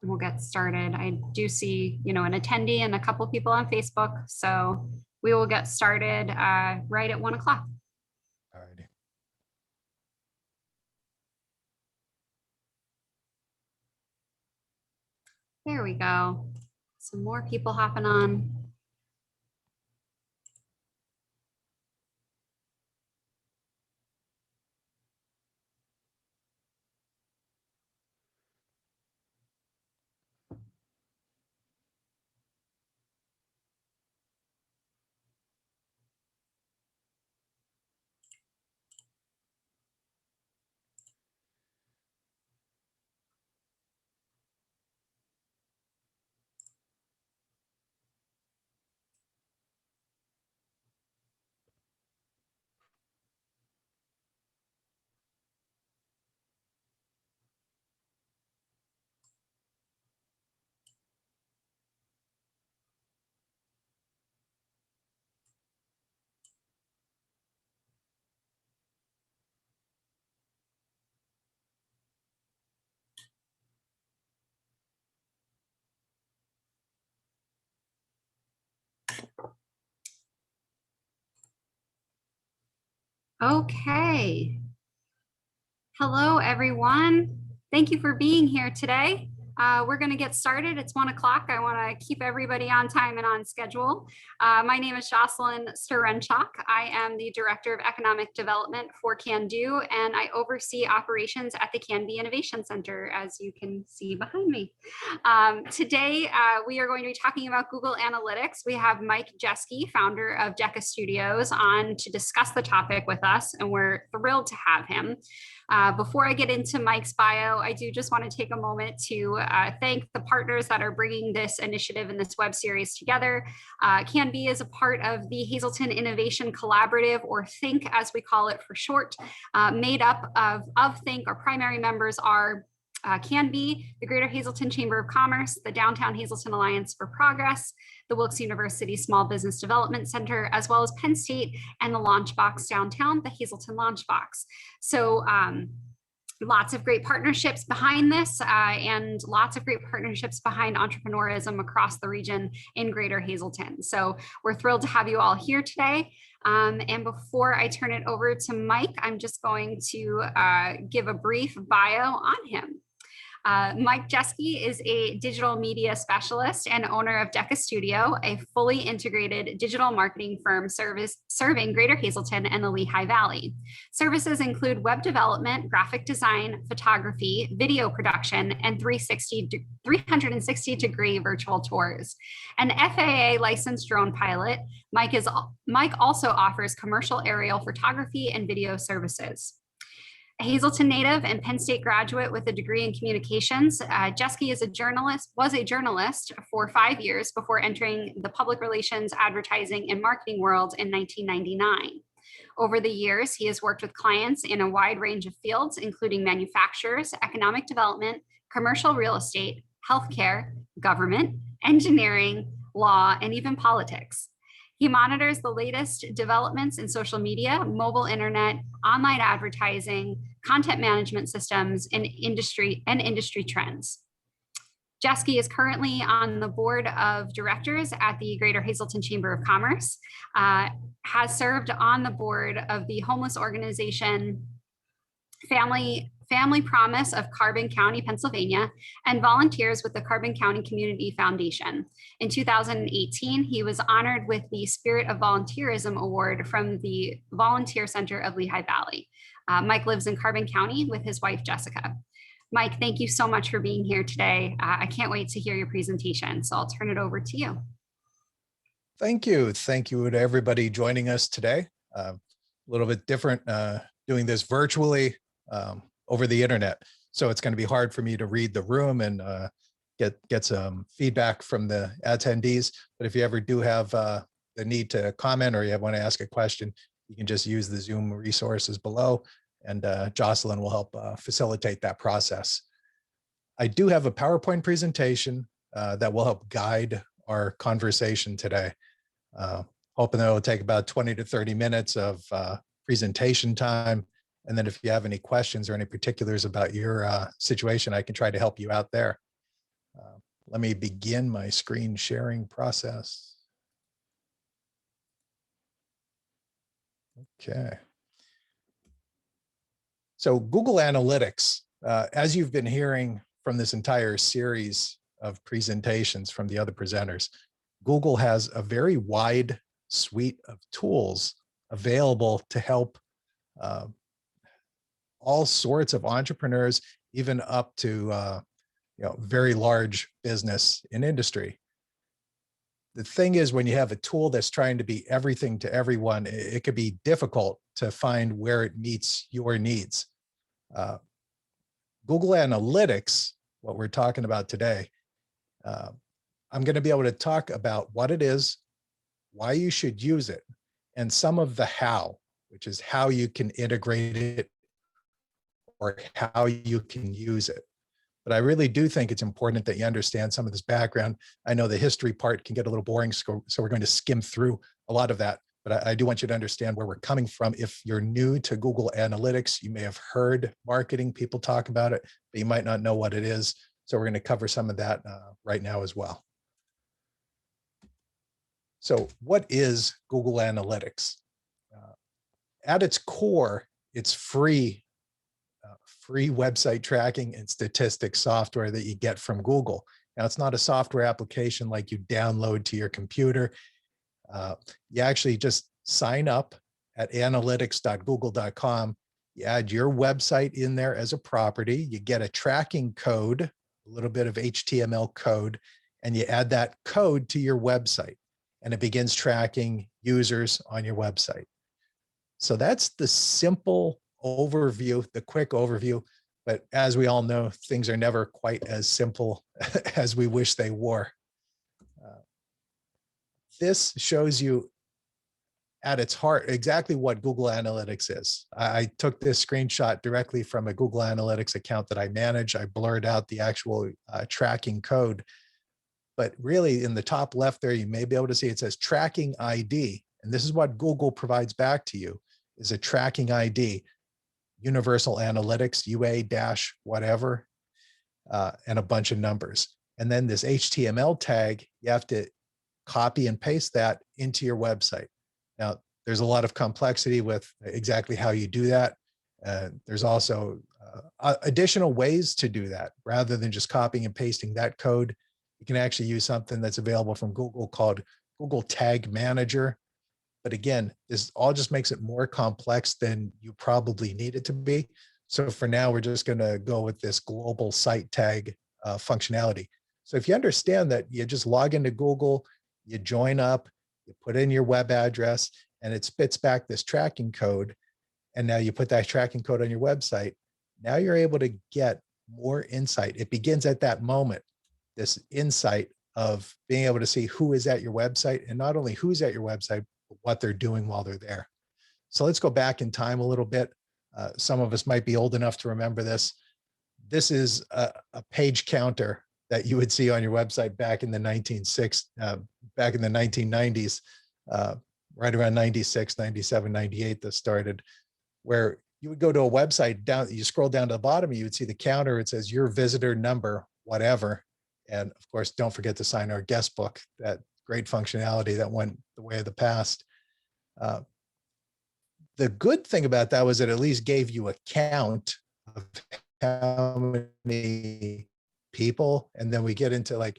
We'll get started. I do see, an attendee and a couple people on Facebook. So we will get started right at 1 o'clock. All righty. There we go. Some more people hopping on. Okay. Hello, everyone. Thank you for being here today. We're going to get started. It's 1 o'clock. I want to keep everybody on time and on schedule. My name is Jocelyn Sterenchuk. I am the Director of Economic Development for CanDo, and I oversee operations at the CanDo Innovation Center, as you can see behind me. Today, we are going to be talking about Google Analytics. We have Mike Jesky, founder of Dekka Studios, on to discuss the topic with us, and we're thrilled to have him. Before I get into Mike's bio, I do just want to take a moment to thank the partners that are bringing this initiative and this web series together. CanDo is a part of the Hazleton Innovation Collaborative, or THINK as we call it for short, made up of THINK. Our primary members are CanDo, the Greater Hazleton Chamber of Commerce, the Downtown Hazleton Alliance for Progress, the Wilkes University Small Business Development Center, as well as Penn State and the Launchbox downtown, the Hazleton Launchbox. So lots of great partnerships behind this and lots of great partnerships behind entrepreneurism across the region in Greater Hazleton. So we're thrilled to have you all here today. And before I turn it over to Mike, I'm just going to give a brief bio on him. Mike Jesky is a digital media specialist and owner of Dekka Studio, a fully integrated digital marketing firm serving Greater Hazleton and the Lehigh Valley. Services include web development, graphic design, photography, video production, and 360-degree virtual tours. An FAA licensed drone pilot, Mike also offers commercial aerial photography and video services. A Hazleton native and Penn State graduate with a degree in communications, Jesky was a journalist for 5 years before entering the public relations, advertising, and marketing world in 1999. Over the years, he has worked with clients in a wide range of fields, including manufacturers, economic development, commercial real estate, healthcare, government, engineering, law, and even politics. He monitors the latest developments in social media, mobile internet, online advertising, content management systems, and industry trends. Jesky is currently on the board of directors at the Greater Hazleton Chamber of Commerce, has served on the board of the homeless organization Family Promise of Carbon County, Pennsylvania, and volunteers with the Carbon County Community Foundation. In 2018, he was honored with the Spirit of Volunteerism Award from the Volunteer Center of Lehigh Valley. Mike lives in Carbon County with his wife, Jessica. Mike, thank you so much for being here today. I can't wait to hear your presentation, so I'll turn it over to you. Thank you. Thank you to everybody joining us today. A little bit different doing this virtually over the internet. So it's going to be hard for me to read the room and get some feedback from the attendees. But if you ever do have the need to comment or you want to ask a question, you can just use the Zoom resources below, and Jocelyn will help facilitate that process. I do have a PowerPoint presentation that will help guide our conversation today. Hoping that it will take about 20 to 30 minutes of presentation time. And then if you have any questions or any particulars about your situation, I can try to help you out there. Let me begin my screen sharing process. Okay. So Google Analytics, as you've been hearing from this entire series of presentations from the other presenters, Google has a very wide suite of tools available to help all sorts of entrepreneurs, even up to very large business and industry. The thing is, when you have a tool that's trying to be everything to everyone, it could be difficult to find where it meets your needs. Google Analytics, what we're talking about today, I'm going to be able to talk about what it is, why you should use it, and some of the how, which is how you can integrate it or how you can use it. But I really do think it's important that you understand some of this background. I know the history part can get a little boring, so we're going to skim through a lot of that. But I do want you to understand where we're coming from. If you're new to Google Analytics, you may have heard marketing people talk about it, but you might not know what it is. So we're going to cover some of that right now as well. So what is Google Analytics? At its core, it's free website tracking and statistics software that you get from Google. Now, it's not a software application like you download to your computer. You actually just sign up at analytics.google.com. You add your website in there as a property. You get a tracking code, a little bit of HTML code, and you add that code to your website, and it begins tracking users on your website. So that's the simple overview, the quick overview. But as we all know, things are never quite as simple as we wish they were. This shows you at its heart exactly what Google Analytics is. I took this screenshot directly from a Google Analytics account that I manage. I blurred out the actual tracking code. But really, in the top left there, you may be able to see it says tracking ID. And this is what Google provides back to you, is a tracking ID. Universal Analytics, UA-whatever, and a bunch of numbers. And then this HTML tag, you have to copy and paste that into your website. Now, there's a lot of complexity with exactly how you do that. There's also additional ways to do that. Rather than just copying and pasting that code, you can actually use something that's available from Google called Google Tag Manager. But again, this all just makes it more complex than you probably need it to be. So for now, we're just going to go with this global site tag functionality. So if you understand that, you just log into Google, you join up, you put in your web address, and it spits back this tracking code. And now you put that tracking code on your website. Now you're able to get more insight. It begins at that moment, this insight of being able to see who is at your website, and not only who's at your website, what they're doing while they're there. So let's go back in time a little bit. Some of us might be old enough to remember this. This is a page counter that you would see on your website back in the 1990s, right around 96, 97, 98 that started, where you would go to a website, down, you scroll down to the bottom, you would see the counter. It says your visitor number, whatever. And of course, don't forget to sign our guest book, that great functionality that went the way of the past. The good thing about that was it at least gave you a count of how many people. And then we get into like,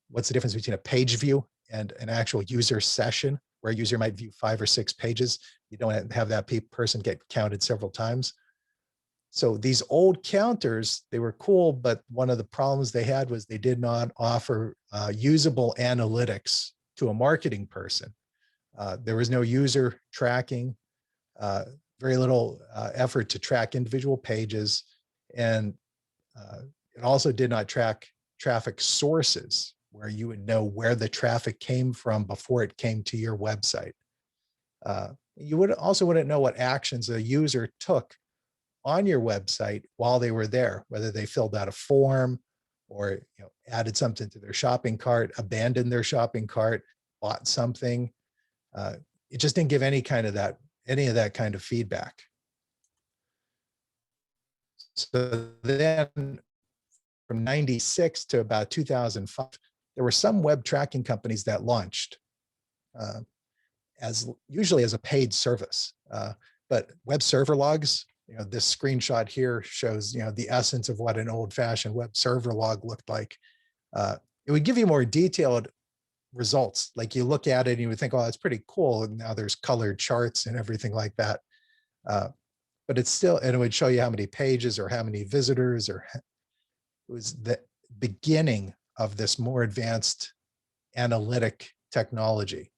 what's the difference between a page view and an actual user session, where a user might view 5 or 6 pages. You don't have that person get counted several times. So these old counters, they were cool, but one of the problems they had was they did not offer usable analytics to a marketing person. There was no user tracking, very little effort to track individual pages, and it also did not track traffic sources, where you would know where the traffic came from before it came to your website. You wouldn't know what actions a user took on your website while they were there, whether they filled out a form or added something to their shopping cart, abandoned their shopping cart, bought something. It just didn't give any of that kind of feedback. So then from 96 to about 2005, there were some web tracking companies that launched as usually as a paid service. But web server logs, this screenshot here shows, the essence of what an old-fashioned web server log looked like. It would give you more detailed results. Like you look at it and you would think, oh, that's pretty cool. And now there's colored charts and everything like that. But it's still, and it would show you how many pages or how many visitors, or it was the beginning of this more advanced analytic technology.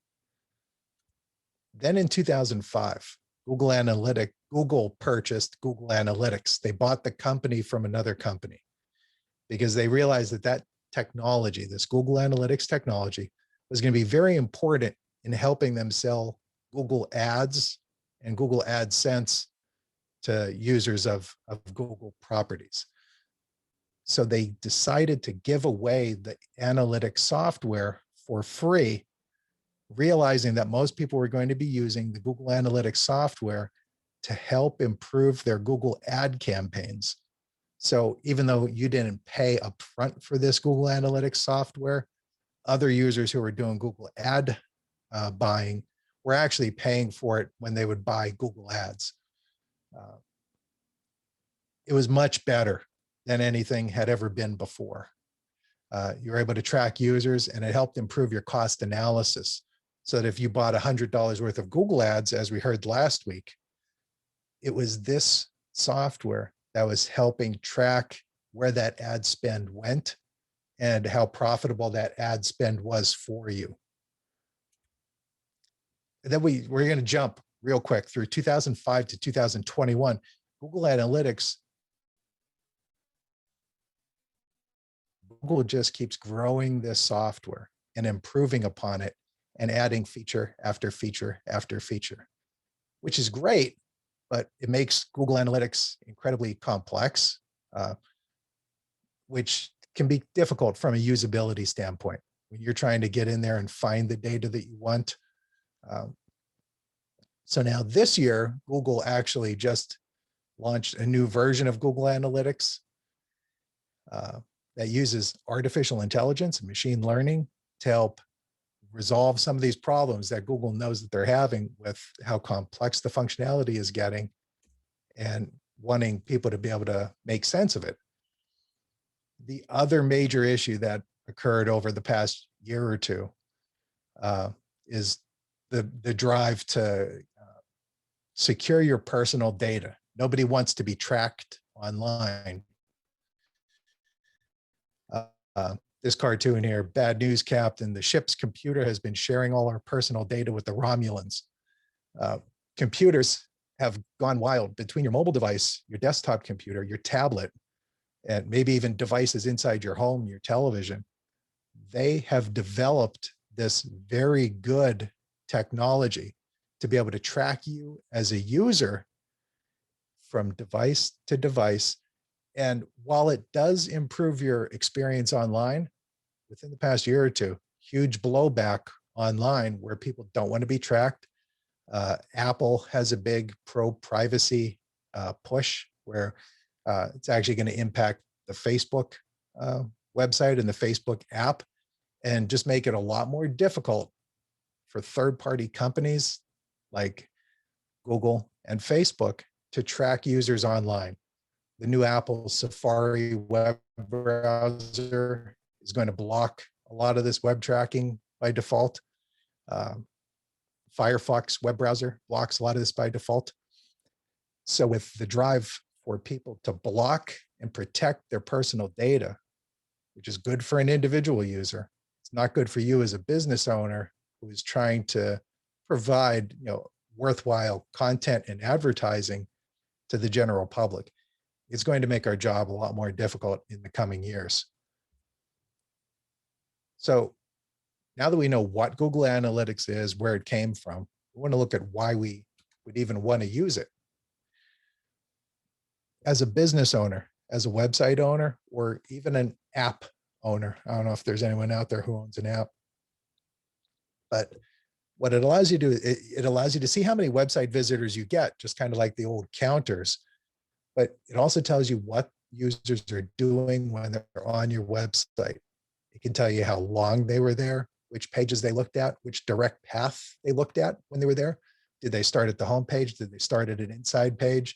Then in 2005, Google purchased Google Analytics. They bought the company from another company because they realized that technology, this Google Analytics technology, was going to be very important in helping them sell Google Ads and Google AdSense to users of Google properties. So they decided to give away the analytics software for free, realizing that most people were going to be using the Google Analytics software to help improve their Google ad campaigns. So even though you didn't pay upfront for this Google Analytics software, other users who were doing Google ad buying were actually paying for it when they would buy Google ads. It was much better than anything had ever been before. You were able to track users, and it helped improve your cost analysis, so that if you bought $100 worth of Google ads, as we heard last week, it was this software that was helping track where that ad spend went and how profitable that ad spend was for you. And then we're going to jump real quick through 2005 to 2021. Google Analytics, Google just keeps growing this software and improving upon it and adding feature after feature after feature, which is great, but it makes Google Analytics incredibly complex, which can be difficult from a usability standpoint when you're trying to get in there and find the data that you want. So now this year, Google actually just launched a new version of Google Analytics that uses artificial intelligence and machine learning to help resolve some of these problems that Google knows that they're having with how complex the functionality is getting and wanting people to be able to make sense of it. The other major issue that occurred over the past year or two is the drive to secure your personal data. Nobody wants to be tracked online. This cartoon here, bad news, Captain. The ship's computer has been sharing all our personal data with the Romulans. Computers have gone wild between your mobile device, your desktop computer, your tablet, and maybe even devices inside your home, your television. They have developed this very good technology to be able to track you as a user from device to device. And while it does improve your experience online, within the past year or two, huge blowback online where people don't want to be tracked. Apple has a big pro-privacy push where it's actually going to impact the Facebook website and the Facebook app, and just make it a lot more difficult for third-party companies like Google and Facebook to track users online. The new Apple Safari web browser is going to block a lot of this web tracking by default. Firefox web browser blocks a lot of this by default. So with the drive for people to block and protect their personal data, which is good for an individual user, it's not good for you as a business owner who is trying to provide, worthwhile content and advertising to the general public. It's going to make our job a lot more difficult in the coming years. So now that we know what Google Analytics is, where it came from, we want to look at why we would even want to use it. As a business owner, as a website owner, or even an app owner, I don't know if there's anyone out there who owns an app, but what it allows you to do, it allows you to see how many website visitors you get, just kind of like the old counters. But it also tells you what users are doing when they're on your website. It can tell you how long they were there, which pages they looked at, which direct path they looked at when they were there. Did they start at the home page? Did they start at an inside page?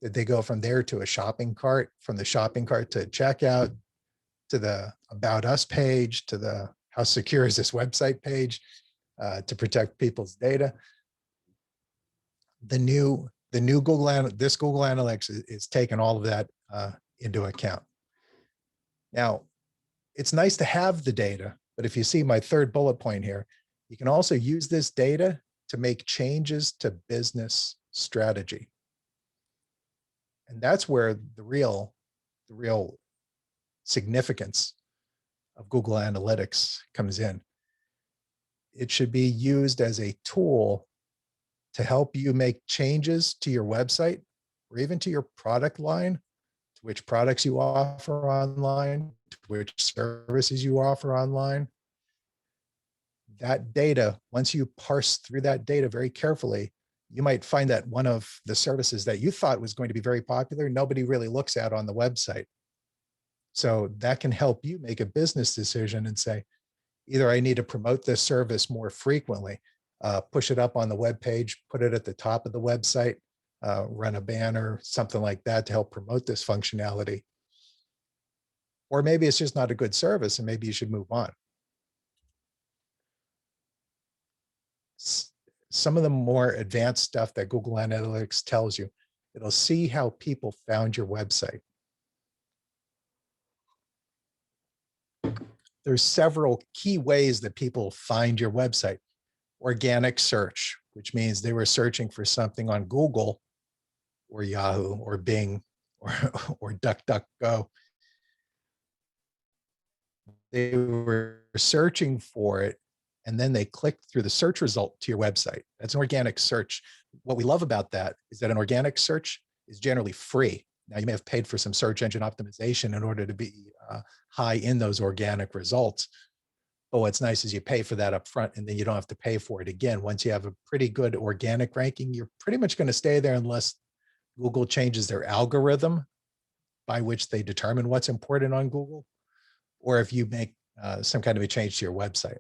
Did they go from there to a shopping cart, from the shopping cart to checkout, to the About Us page, to the how secure is this website page, to protect people's data? The new Google Analytics is taking all of that into account. Now, it's nice to have the data, but if you see my third bullet point here, you can also use this data to make changes to business strategy. And that's where the real significance of Google Analytics comes in. It should be used as a tool to help you make changes to your website or even to your product line, to which products you offer online, to which services you offer online. That data, once you parse through that data very carefully, you might find that one of the services that you thought was going to be very popular, nobody really looks at on the website. So that can help you make a business decision and say, either I need to promote this service more frequently, push it up on the web page, put it at the top of the website, run a banner, something like that to help promote this functionality. Or maybe it's just not a good service and maybe you should move on. Some of the more advanced stuff that Google Analytics tells you, it'll see how people found your website. There's several key ways that people find your website. Organic search, which means they were searching for something on Google or Yahoo or Bing or DuckDuckGo. They were searching for it, and then they clicked through the search result to your website. That's an organic search. What we love about that is that an organic search is generally free. Now, you may have paid for some search engine optimization in order to be high in those organic results. But what's nice is you pay for that up front, and then you don't have to pay for it again. Once you have a pretty good organic ranking, you're pretty much going to stay there unless Google changes their algorithm by which they determine what's important on Google, or if you make some kind of a change to your website.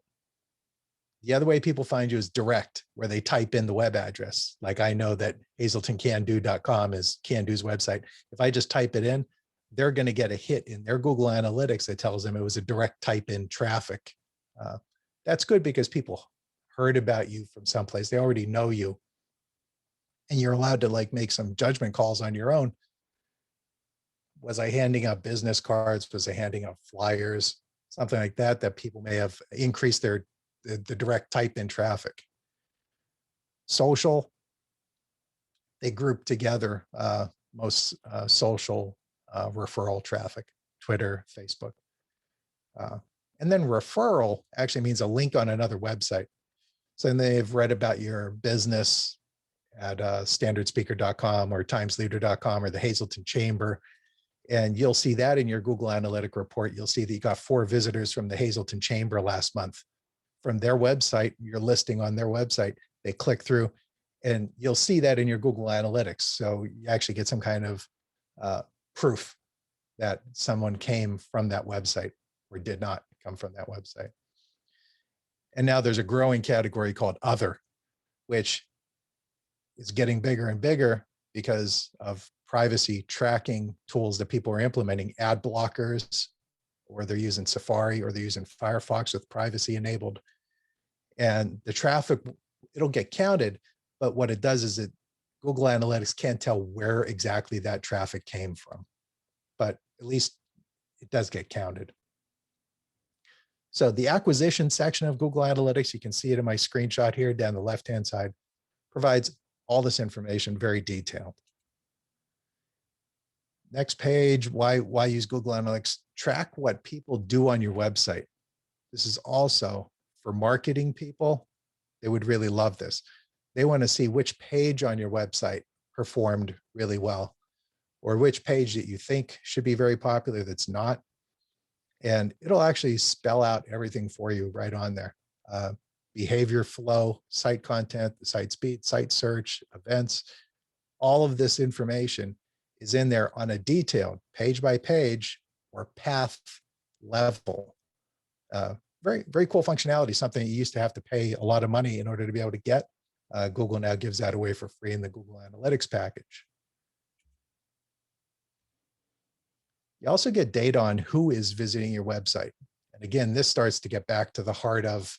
The other way people find you is direct, where they type in the web address. Like I know that hazeltoncando.com is Cando's website. If I just type it in, they're going to get a hit in their Google Analytics that tells them it was a direct type in traffic. That's good because people heard about you from someplace. They already know you. And you're allowed to like make some judgment calls on your own. Was I handing out business cards? Was I handing out flyers? Something like that, that people may have increased the direct type in traffic. Social, they group together most social referral traffic, Twitter, Facebook. And then referral actually means a link on another website. So then they've read about your business at standardspeaker.com or timesleader.com or the Hazleton Chamber. And you'll see that in your Google Analytic report. You'll see that you got 4 visitors from the Hazleton Chamber last month. From their website, your listing on their website, they click through and you'll see that in your Google Analytics. So you actually get some kind of proof that someone came from that website or did not come from that website. And now there's a growing category called other, which is getting bigger and bigger because of privacy tracking tools that people are implementing, ad blockers, or they're using Safari or they're using Firefox with privacy enabled. And the traffic, it'll get counted, but what it does is Google Analytics can't tell where exactly that traffic came from, but at least it does get counted. So the acquisition section of Google Analytics, you can see it in my screenshot here down the left-hand side, provides all this information very detailed. Next page, why use Google Analytics? Track what people do on your website. This is also for marketing people. They would really love this. They want to see which page on your website performed really well, or which page that you think should be very popular that's not. And it'll actually spell out everything for you right on there. Behavior flow, site content, the site speed, site search, events, all of this information is in there on a detailed page by page or path level. Very, very cool functionality, something you used to have to pay a lot of money in order to be able to get. Google now gives that away for free in the Google Analytics package. You also get data on who is visiting your website. And again, this starts to get back to the heart of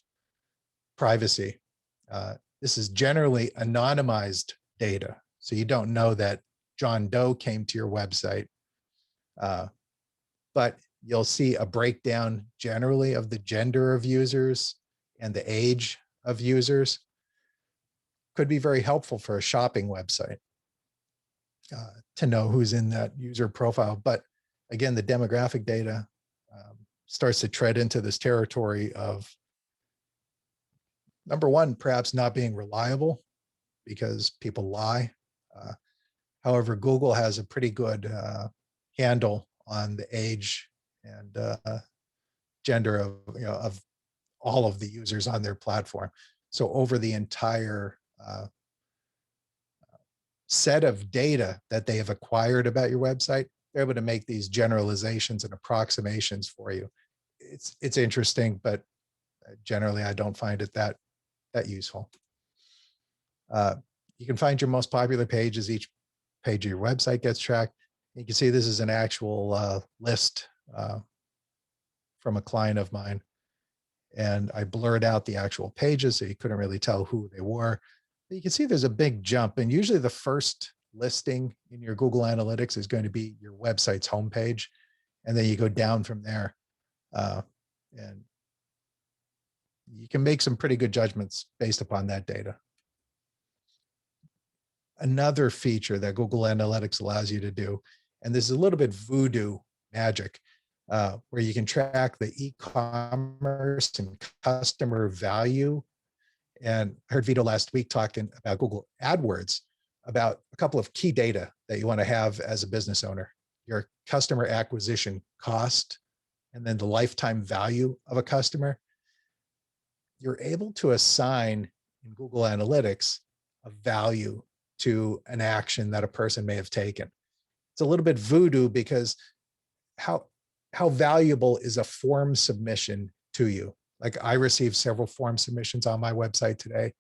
privacy. This is generally anonymized data. So you don't know that John Doe came to your website, but you'll see a breakdown generally of the gender of users and the age of users. Could be very helpful for a shopping website to know who's in that user profile. But again, the demographic data starts to tread into this territory of, number one, perhaps not being reliable because people lie. However, Google has a pretty good handle on the age and gender of all of the users on their platform. So over the entire set of data that they have acquired about your website, they're able to make these generalizations and approximations for you. It's interesting, but generally I don't find it that useful. You can find your most popular pages. Each page of your website gets tracked. You can see this is an actual list from a client of mine. And I blurred out the actual pages so you couldn't really tell who they were. But you can see there's a big jump. And usually the first listing in your Google Analytics is going to be your website's homepage. And then you go down from there. And you can make some pretty good judgments based upon that data. Another feature that Google Analytics allows you to do, and this is a little bit voodoo magic, where you can track the e-commerce and customer value. And I heard Vito last week talking about Google AdWords, about a couple of key data that you want to have as a business owner: your customer acquisition cost, and then the lifetime value of a customer. You're able to assign in Google Analytics a value to an action that a person may have taken. It's a little bit voodoo because how valuable is a form submission to you? Like, I received several form submissions on my website today.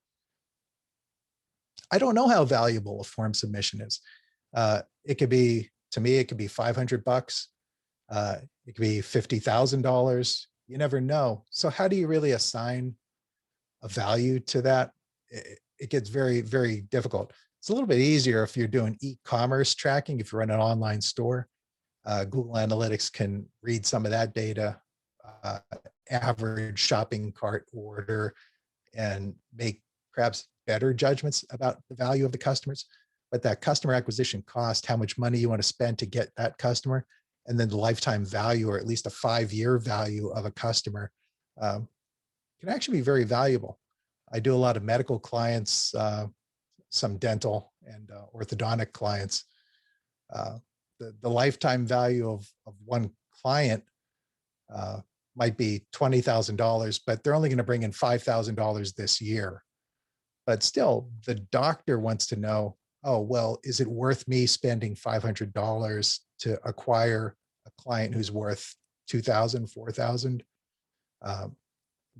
I don't know how valuable a form submission is. It could be, to me, it could be $500. It could be $50,000. You never know. So how do you really assign a value to that? It gets very, very difficult. It's a little bit easier if you're doing e-commerce tracking. If you run an online store, Google Analytics can read some of that data, average shopping cart order, and make perhaps better judgments about the value of the customers. But that customer acquisition cost, how much money you want to spend to get that customer, and then the lifetime value, or at least a 5-year value of a customer, can actually be very valuable. I do a lot of medical clients, some dental and orthodontic clients. The lifetime value of one client might be $20,000, but they're only going to bring in $5,000 this year. But still, the doctor wants to know, oh, well, is it worth me spending $500 to acquire a client who's worth $2,000, $4,000?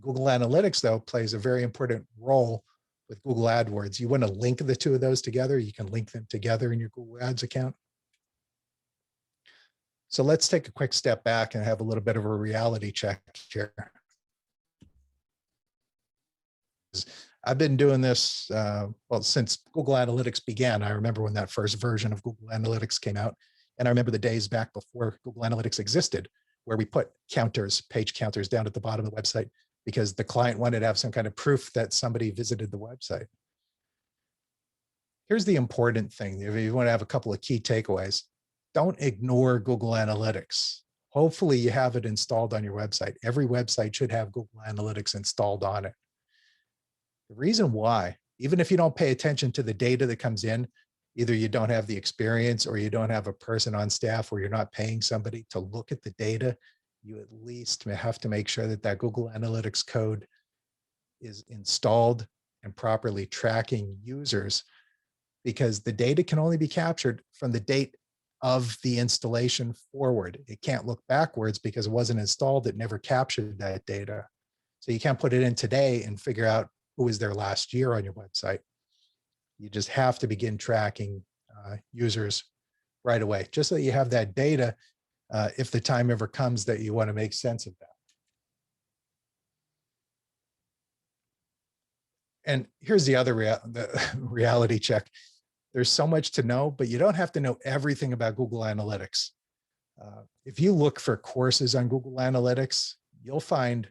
Google Analytics, though, plays a very important role with Google AdWords. You want to link the two of those together. You can link them together in your Google Ads account. So let's take a quick step back and have a little bit of a reality check here. I've been doing this, well, since Google Analytics began. I remember when that first version of Google Analytics came out. And I remember the days back before Google Analytics existed, where we put counters, page counters, down at the bottom of the website because the client wanted to have some kind of proof that somebody visited the website. Here's the important thing. If you want to have a couple of key takeaways, don't ignore Google Analytics. Hopefully you have it installed on your website. Every website should have Google Analytics installed on it. The reason why, even if you don't pay attention to the data that comes in, either you don't have the experience or you don't have a person on staff, or you're not paying somebody to look at the data, you at least have to make sure that that Google Analytics code is installed and properly tracking users, because the data can only be captured from the date of the installation forward. It can't look backwards because it wasn't installed. It never captured that data. So you can't put it in today and figure out who was there last year on your website. You just have to begin tracking users right away, just so that you have that data if the time ever comes that you want to make sense of that. And here's the other reality check. There's so much to know, but you don't have to know everything about Google Analytics. If you look for courses on Google Analytics, you'll find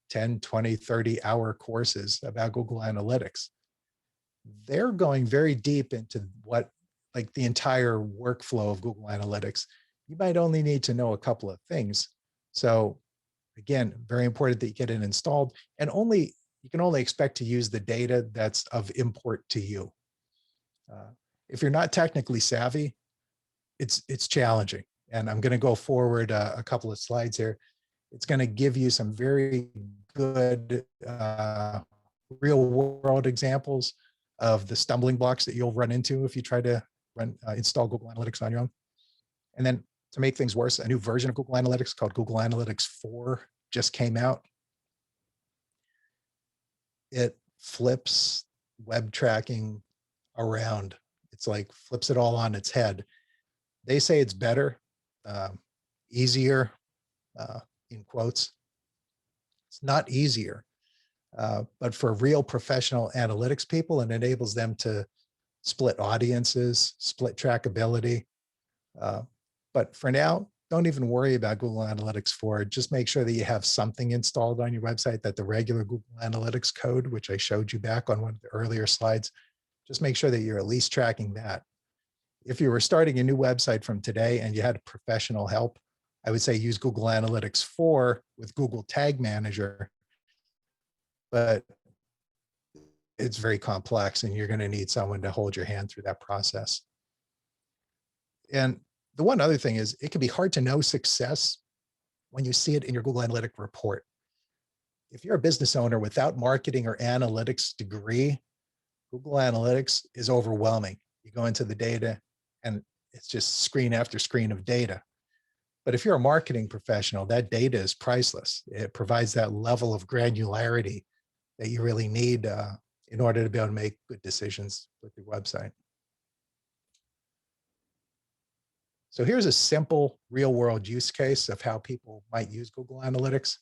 10, 20, 30-hour courses about Google Analytics. They're going very deep into like the entire workflow of Google Analytics. You might only need to know a couple of things. So again, very important that you get it installed, and you can only expect to use the data that's of import to you. If you're not technically savvy, it's challenging. And I'm going to go forward a couple of slides here. It's going to give you some very good real world examples of the stumbling blocks that you'll run into if you try to install Google Analytics on your own. And then to make things worse, a new version of Google Analytics called Google Analytics 4 just came out. It flips web tracking around. It's like flips it all on its head. They say it's better, easier, in quotes. It's not easier, but for real professional analytics people, it enables them to split audiences, split trackability. But for now, don't even worry about Google Analytics 4. Just make sure that you have something installed on your website, that the regular Google Analytics code, which I showed you back on one of the earlier slides, just make sure that you're at least tracking that. If you were starting a new website from today and you had professional help, I would say use Google Analytics 4 with Google Tag Manager, but it's very complex and you're going to need someone to hold your hand through that process. And the one other thing is it can be hard to know success when you see it in your Google Analytics report. If you're a business owner without marketing or analytics degree, Google Analytics is overwhelming. You go into the data and it's just screen after screen of data. But if you're a marketing professional, that data is priceless. It provides that level of granularity that you really need in order to be able to make good decisions with your website. So here's a simple real world use case of how people might use Google Analytics.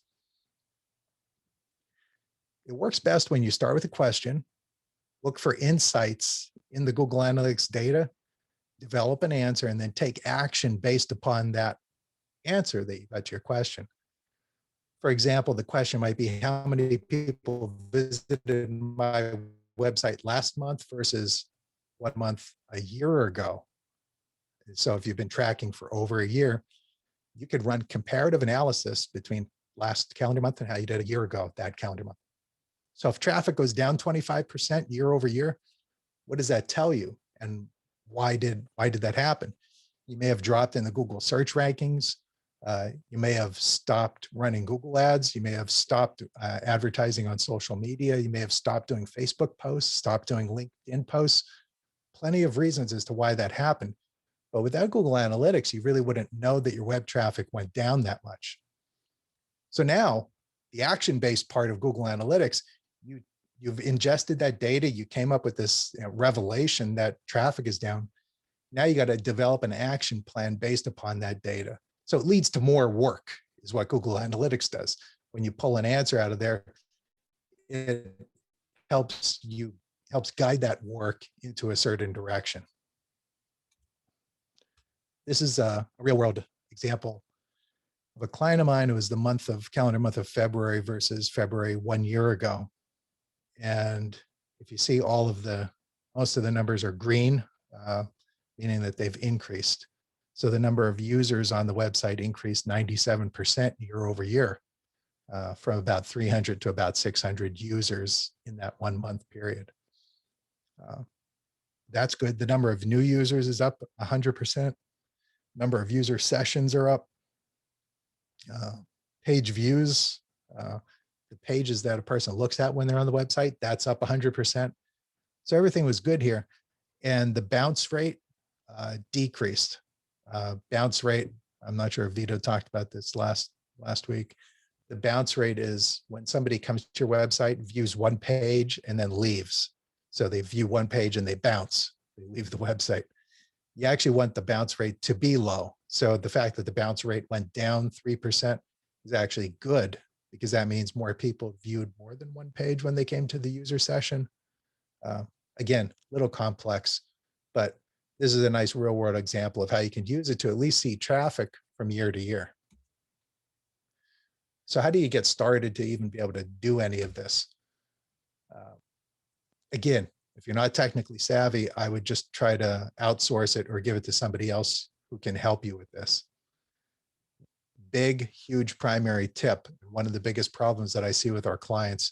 It works best when you start with a question, look for insights in the Google Analytics data, develop an answer, and then take action based upon that answer that you got to your question. For example, the question might be, how many people visited my website last month versus 1 month a year ago? So if you've been tracking for over a year, you could run comparative analysis between last calendar month and how you did a year ago, that calendar month. So if traffic goes down 25% year over year, what does that tell you? And why did that happen? You may have dropped in the Google search rankings. You may have stopped running Google ads. You may have stopped advertising on social media. You may have stopped doing Facebook posts, stopped doing LinkedIn posts. Plenty of reasons as to why that happened. But without Google Analytics, you really wouldn't know that your web traffic went down that much. So now the action-based part of Google Analytics, you've ingested that data, you came up with this revelation that traffic is down. Now you got to develop an action plan based upon that data. So it leads to more work is what Google Analytics does. When you pull an answer out of there, it helps guide that work into a certain direction. This is a real world example of a client of mine who was the calendar month of February versus February 1 year ago. And if you see most of the numbers are green, meaning that they've increased. So the number of users on the website increased 97% year over year, from about 300 to about 600 users in that 1 month period. That's good. The number of new users is up 100%. Number of user sessions are up. Page views, the pages that a person looks at when they're on the website, that's up 100%. So everything was good here. And the bounce rate decreased. bounce rate. I'm not sure if Vito talked about this last week. The bounce rate is when somebody comes to your website, views one page, and then leaves. So they view one page and they bounce. They leave the website. You actually want the bounce rate to be low. So the fact that the bounce rate went down 3% is actually good, because that means more people viewed more than one page when they came to the user session. Again, a little complex, but this is a nice real world example of how you can use it to at least see traffic from year to year. So how do you get started to even be able to do any of this? Again, if you're not technically savvy, I would just try to outsource it or give it to somebody else who can help you with this. Big, huge primary tip. One of the biggest problems that I see with our clients,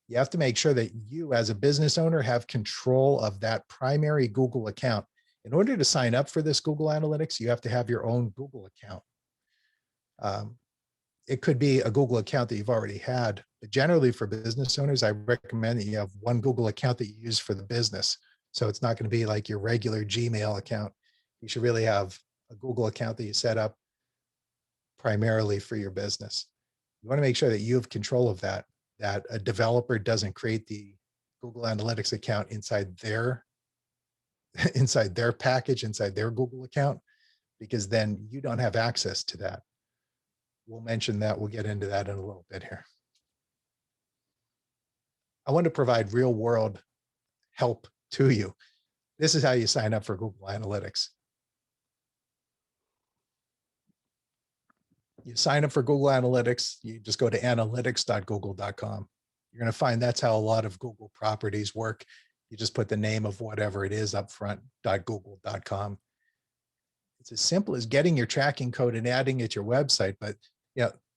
you have to make sure that you as a business owner have control of that primary Google account. In order to sign up for this Google Analytics, you have to have your own Google account. It could be a Google account that you've already had, but generally for business owners, I recommend that you have one Google account that you use for the business. So it's not going to be like your regular Gmail account. You should really have a Google account that you set up primarily for your business. You want to make sure that you have control of that a developer doesn't create the Google Analytics account inside their package, inside their Google account, because then you don't have access to that. We'll mention that. We'll get into that in a little bit here. I want to provide real world help to you. This is how you sign up for Google Analytics. You sign up for Google Analytics, you just go to analytics.google.com. You're going to find that's how a lot of Google properties work. You just put the name of whatever it is up front, .google.com. It's as simple as getting your tracking code and adding it to your website, but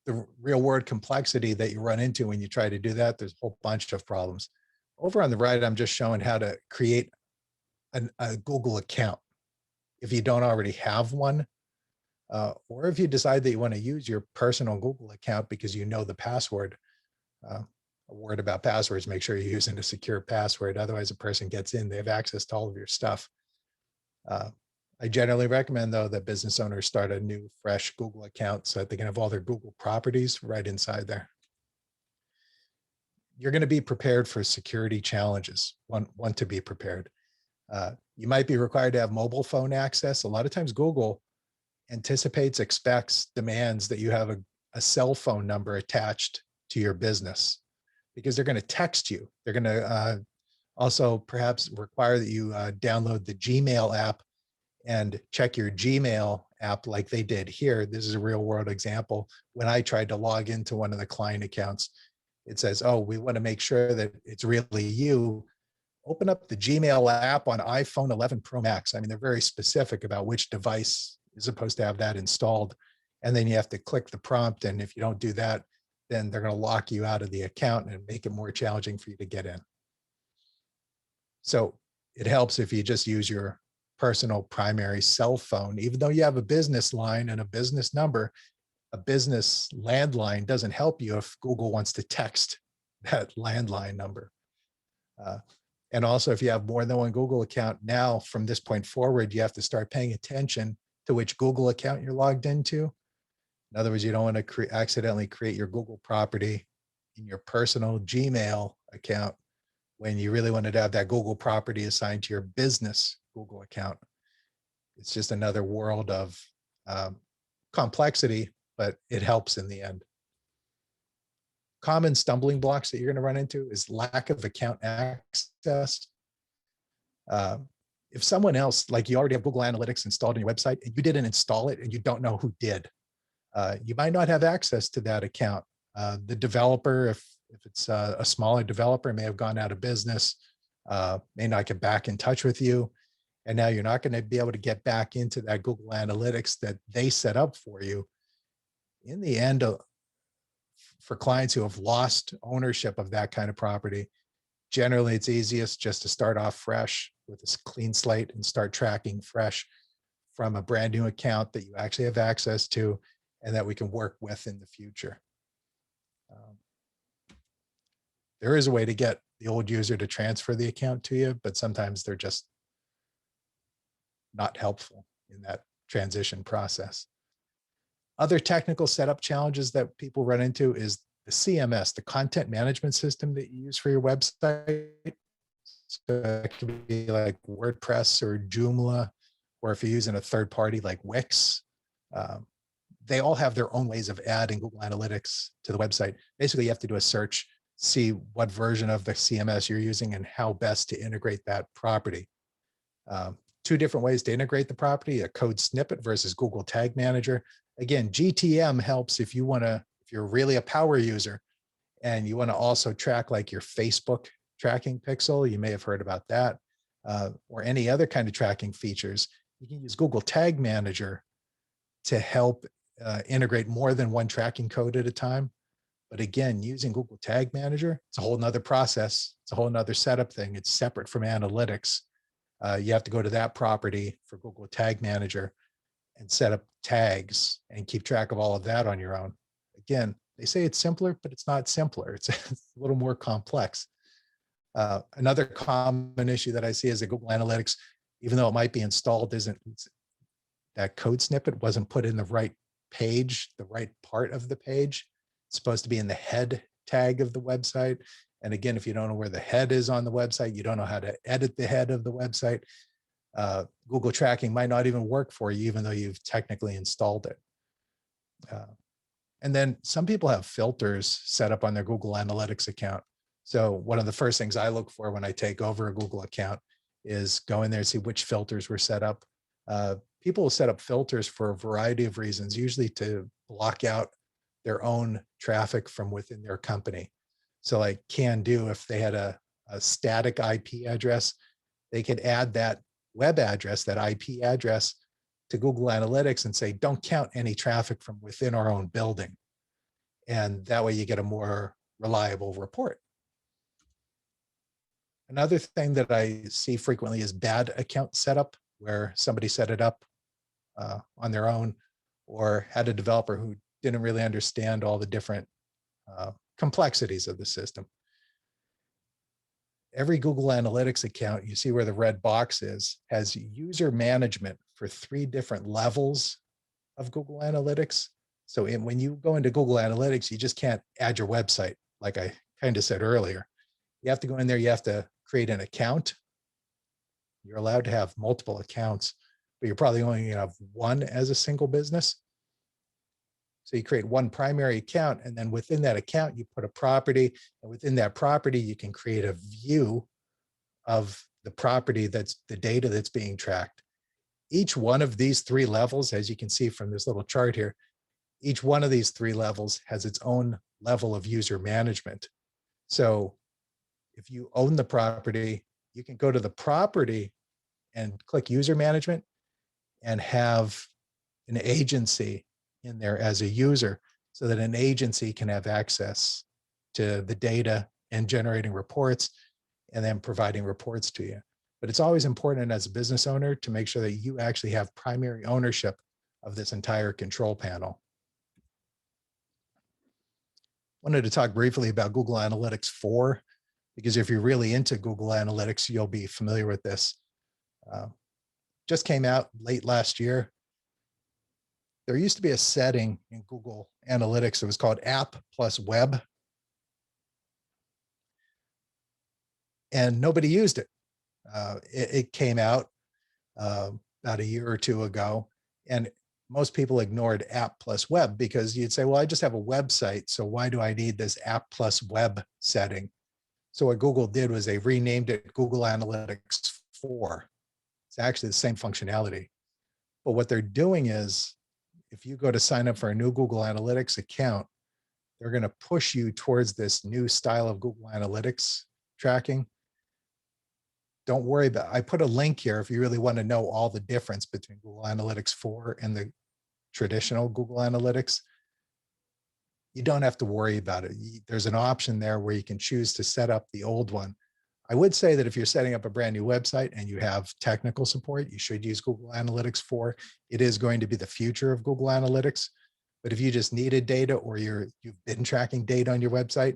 the real world complexity that you run into when you try to do that, there's a whole bunch of problems. Over on the right, I'm just showing how to create a Google account if you don't already have one, or if you decide that you want to use your personal Google account because you know the password. A word about passwords, make sure you're using a secure password. Otherwise, a person gets in, they have access to all of your stuff. I generally recommend, though, that business owners start a new, fresh Google account so that they can have all their Google properties right inside there. You're going to be prepared for security challenges. Want to be prepared. You might be required to have mobile phone access. A lot of times Google anticipates, expects, demands that you have a cell phone number attached to your business, because they're going to text you. They're going to also perhaps require that you download the Gmail app and check your Gmail app like they did here. This is a real world example. When I tried to log into one of the client accounts, it says, oh, we want to make sure that it's really you. Open up the Gmail app on iPhone 11 Pro Max. I mean, they're very specific about which device is supposed to have that installed. And then you have to click the prompt. And if you don't do that, then they're going to lock you out of the account and make it more challenging for you to get in. So it helps if you just use your personal primary cell phone. Even though you have a business line and a business number, a business landline doesn't help you if Google wants to text that landline number. And also, if you have more than one Google account, now from this point forward, you have to start paying attention to which Google account you're logged into. In other words, you don't want to accidentally create your Google property in your personal Gmail account when you really wanted to have that Google property assigned to your business Google account. It's just another world of complexity, but it helps in the end. Common stumbling blocks that you're going to run into is lack of account access. If someone else, like you already have Google Analytics installed on your website and you didn't install it and you don't know who did, you might not have access to that account. The developer, if it's a smaller developer, may have gone out of business, may not get back in touch with you. And now you're not going to be able to get back into that Google Analytics that they set up for you. In the end, for clients who have lost ownership of that kind of property, generally it's easiest just to start off fresh with a clean slate and start tracking fresh from a brand new account that you actually have access to and that we can work with in the future. There is a way to get the old user to transfer the account to you, but sometimes they're just not helpful in that transition process. Other technical setup challenges that people run into is the CMS, the content management system that you use for your website. So it could be like WordPress or Joomla, or if you're using a third party like Wix. They all have their own ways of adding Google Analytics to the website. Basically, you have to do a search, see what version of the CMS you're using and how best to integrate that property. Two different ways to integrate the property: a code snippet versus Google Tag Manager. Again, GTM helps if you're really a power user and you want to also track like your Facebook tracking pixel. You may have heard about that, or any other kind of tracking features. You can use Google Tag Manager to help integrate more than one tracking code at a time. But again, using Google Tag Manager, it's a whole nother process. It's a whole nother setup thing. It's separate from analytics. You have to go to that property for Google Tag Manager and set up tags and keep track of all of that on your own. Again, they say it's simpler, but it's not simpler. It's a little more complex. Another common issue that I see is that Google Analytics, even though it might be installed, that code snippet wasn't put in the right page, the right part of the page. It's supposed to be in the head tag of the website. And again, if you don't know where the head is on the website, you don't know how to edit the head of the website, Google tracking might not even work for you, even though you've technically installed it. And then some people have filters set up on their Google Analytics account. So one of the first things I look for when I take over a Google account is go in there and see which filters were set up. People will set up filters for a variety of reasons, usually to block out their own traffic from within their company. So like Can Do, if they had a static IP address, they could add that web address, that IP address, to Google Analytics and say, don't count any traffic from within our own building. And that way you get a more reliable report. Another thing that I see frequently is bad account setup, where somebody set it up on their own or had a developer who didn't really understand all the different complexities of the system. Every Google Analytics account, you see where the red box is, has user management for 3 different levels of Google Analytics. So when you go into Google Analytics, you just can't add your website, like I kind of said earlier. You have to go in there, you have to create an account. You're allowed to have multiple accounts, but you're probably only going to have one as a single business. So you create one primary account, and then within that account, you put a property, and within that property, you can create a view of the property, that's the data that's being tracked. Each one of these 3 levels, as you can see from this little chart here, each one of these 3 levels has its own level of user management. So if you own the property, you can go to the property and click user management and have an agency in there as a user, so that an agency can have access to the data and generating reports and then providing reports to you. But it's always important as a business owner to make sure that you actually have primary ownership of this entire control panel. Wanted to talk briefly about Google Analytics 4, because if you're really into Google Analytics, you'll be familiar with this. Just came out late last year. There used to be a setting in Google Analytics that was called App plus Web, and nobody used it. It came out about a year or 2 ago, and most people ignored App plus Web because you'd say, well, I just have a website, so why do I need this App plus Web setting? So what Google did was they renamed it Google Analytics 4. It's actually the same functionality. But what they're doing is, if you go to sign up for a new Google Analytics account, they're going to push you towards this new style of Google Analytics tracking. Don't worry about it. I put a link here if you really want to know all the difference between Google Analytics 4 and the traditional Google Analytics. You don't have to worry about it. There's an option there where you can choose to set up the old one. I would say that if you're setting up a brand new website and you have technical support, you should use Google Analytics 4. It is going to be the future of Google Analytics. But if you just needed data, or you've been tracking data on your website,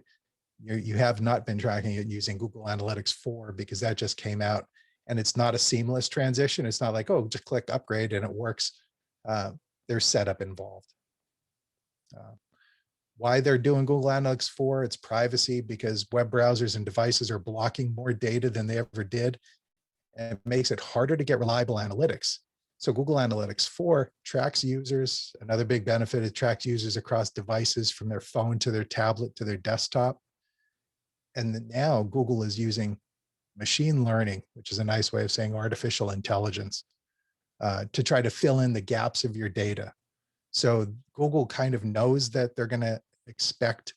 you have not been tracking it using Google Analytics 4, because that just came out and it's not a seamless transition. It's not like, oh, just click upgrade and it works. there's setup involved. Why they're doing Google Analytics 4, it's privacy, because web browsers and devices are blocking more data than they ever did. And it makes it harder to get reliable analytics. So Google Analytics 4 tracks users. Another big benefit, it tracks users across devices from their phone to their tablet to their desktop. And now Google is using machine learning, which is a nice way of saying artificial intelligence, to try to fill in the gaps of your data. So Google kind of knows that they're going to expect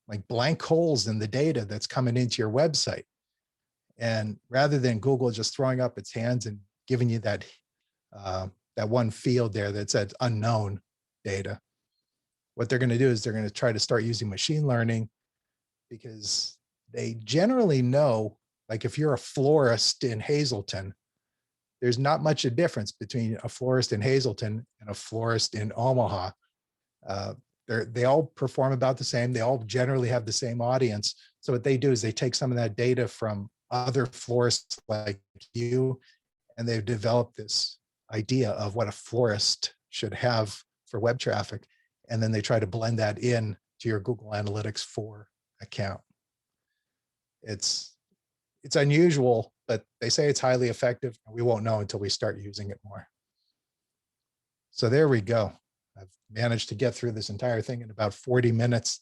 like blank holes in the data that's coming into your website. And rather than Google just throwing up its hands and giving you that one field there that says unknown data, what they're going to do is they're going to try to start using machine learning, because they generally know, like if you're a florist in Hazleton, there's not much a difference between a florist in Hazleton and a florist in Omaha. They all perform about the same. They all generally have the same audience. So what they do is they take some of that data from other florists like you, and they've developed this idea of what a florist should have for web traffic. And then they try to blend that in to your Google Analytics 4 account. It's unusual, but they say it's highly effective. We won't know until we start using it more. So there we go. I've managed to get through this entire thing in about 40 minutes,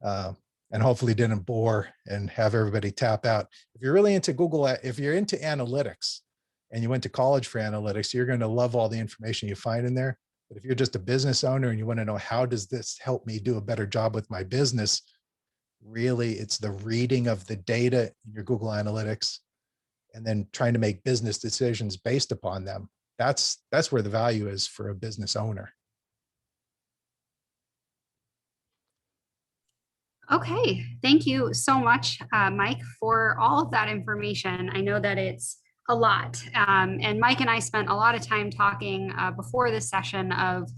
and hopefully didn't bore and have everybody tap out. If you're really into Google, if you're into analytics and you went to college for analytics, you're going to love all the information you find in there. But if you're just a business owner and you want to know, how does this help me do a better job with my business? Really, it's the reading of the data in your Google Analytics and then trying to make business decisions based upon them. That's where the value is for a business owner. Okay, thank you so much, Mike, for all of that information. I know that it's a lot. And Mike and I spent a lot of time talking before this session of,